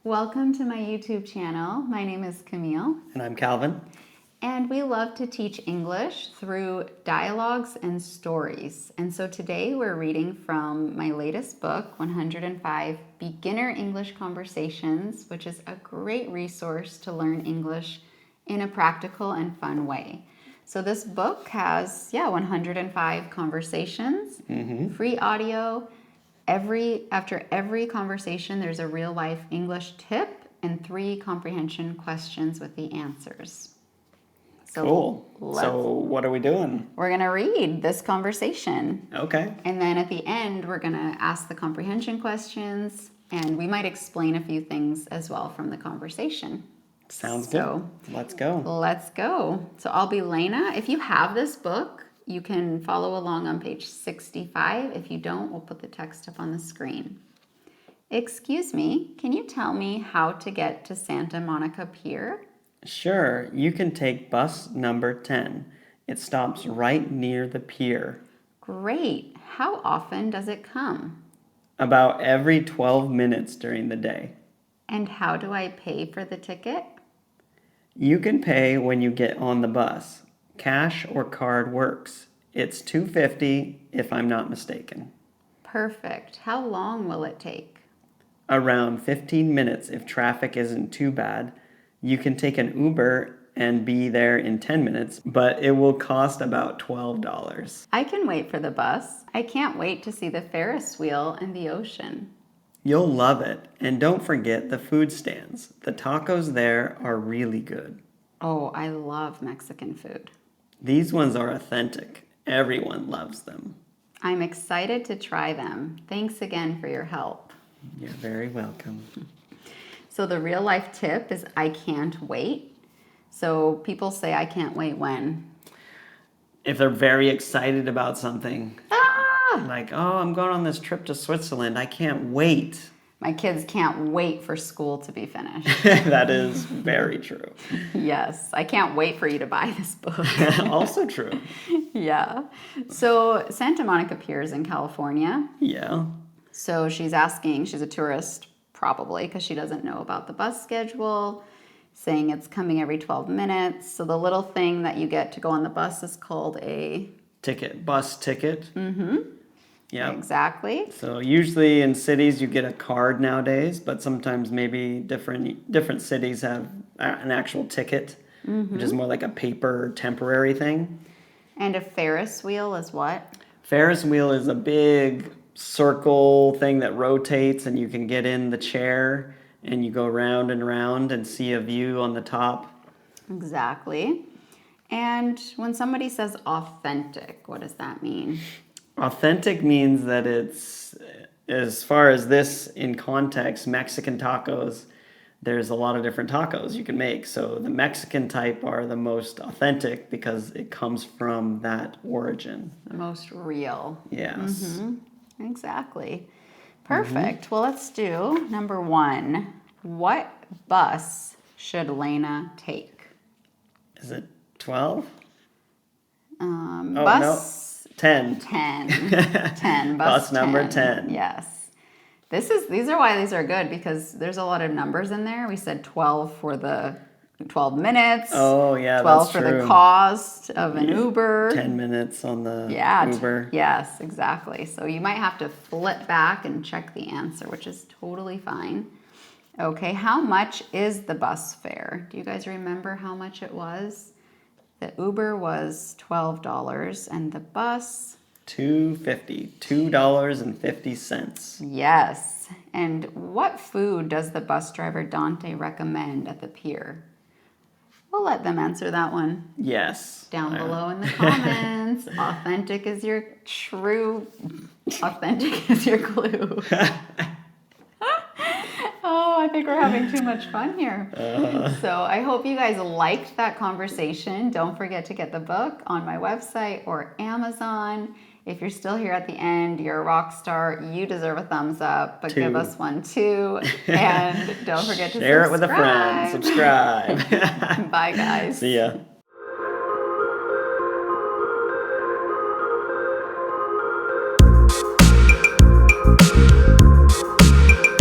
Welcome to my YouTube channel. My name is Camille. And I'm Calvin. And we love to teach English through dialogues and stories. And so today we're reading from my latest book, 105 Beginner English Conversations, which is a great resource to learn English in a practical and fun way. So this book has, 105 conversations, free audio. After every conversation, there's a real-life English tip and 3 comprehension questions with the answers. So cool. So what are we doing? We're going to read this conversation. Okay. And then at the end, we're going to ask the comprehension questions, and we might explain a few things as well from the conversation. Sounds good. Let's go. Let's go. So I'll be Lena. If you have this book, you can follow along on page 65. If you don't, we'll put the text up on the screen. Excuse me, can you tell me how to get to Santa Monica Pier? Sure, you can take bus number 10. It stops right near the pier. Great. How often does it come? About every 12 minutes during the day. And how do I pay for the ticket? You can pay when you get on the bus. Cash or card works. It's $2.50 if I'm not mistaken. Perfect. How long will it take? Around 15 minutes if traffic isn't too bad. You can take an Uber and be there in 10 minutes, but it will cost about $12. I can wait for the bus. I can't wait to see the Ferris wheel and the ocean. You'll love it. And don't forget the food stands. The tacos there are really good. Oh, I love Mexican food. These ones are authentic. Everyone loves them. I'm excited to try them. Thanks again for your help. You're very welcome. So the real life tip is I can't wait. So people say I can't wait when? If they're very excited about something. Ah! Like, oh, I'm going on this trip to Switzerland. I can't wait. My kids can't wait for school to be finished. That is very true. Yes, I can't wait for you to buy this book. Also true. Yeah. So Santa Monica Pier is in California. Yeah. So she's asking, she's a tourist probably because she doesn't know about the bus schedule, saying it's coming every 12 minutes. So the little thing that you get to go on the bus is called a... ticket. Bus ticket. Mm-hmm. Yeah. Exactly. So usually in cities you get a card nowadays, but sometimes maybe different cities have an actual ticket, which is more like a paper temporary thing. And a Ferris wheel is what? Ferris wheel is a big circle thing that rotates, and you can get in the chair and you go round and round and see a view on the top. Exactly. And when somebody says authentic, what does that mean? Authentic means that it's, as far as this in context, Mexican tacos, there's a lot of different tacos you can make. So the Mexican type are the most authentic because it comes from that origin. The most real. Yes. Mm-hmm. Exactly. Perfect. Well, let's do number 1. What bus should Lena take? Is it 12? Bus... 10. 10. Bus number 10. Yes. These are why these are good, because there's a lot of numbers in there. We said 12 for the 12 minutes. Oh, yeah, 12 that's for true. the cost of an Uber. 10 minutes on the Uber. Yes, exactly. So you might have to flip back and check the answer, which is totally fine. Okay, how much is the bus fare? Do you guys remember how much it was? The Uber was $12 and the bus? $2.50. $2.50. Yes. And what food does the bus driver Dante recommend at the pier? We'll let them answer that one. Yes. Down below in the comments. Authentic is your clue. Oh, I think we're having too much fun here. So I hope you guys liked that conversation. Don't forget to get the book on my website or Amazon. If you're still here at the end, you're a rock star. You deserve a thumbs up, but give us one too. And don't forget to share it with a friend. Subscribe. Bye, guys. See ya.